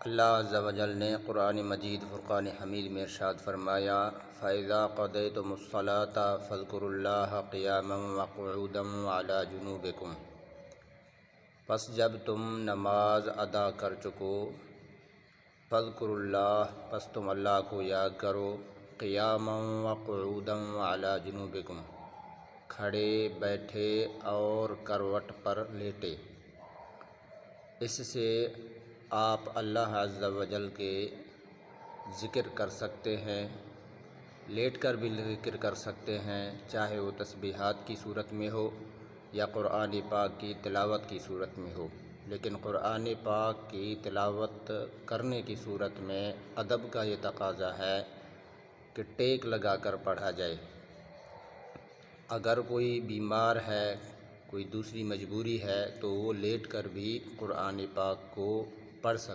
اللہ عز و جل نے قرآن مجید فرقان حمید میں ارشاد فرمایا فَإِذَا قَضَيْتُمُ الصَّلَاةَ فَاذْكُرُوا اللَّهَ قِيَامًا وَقُعُودًا وَعَلَىٰ جُنُوبِكُمْ۔ پس جب تم نماز ادا کر چکو، فَاذْكُرُوا اللَّهَ پس تم اللہ کو یاد کرو، قِيَامًا وَقُعُودًا وَعَلَىٰ جُنُوبِكُمْ، کھڑے بیٹھے اور کروٹ پر لیٹے۔ اس سے آپ اللہ عز و جل کے ذکر کر سکتے ہیں، لیٹ کر بھی ذکر کر سکتے ہیں، چاہے وہ تسبیحات کی صورت میں ہو یا قرآن پاک کی تلاوت کی صورت میں ہو۔ لیکن قرآن پاک کی تلاوت کرنے کی صورت میں ادب کا یہ تقاضا ہے کہ ٹیک لگا کر پڑھا جائے۔ اگر کوئی بیمار ہے، کوئی دوسری مجبوری ہے تو وہ لیٹ کر بھی قرآن پاک کو پڑھ سکتا ہے۔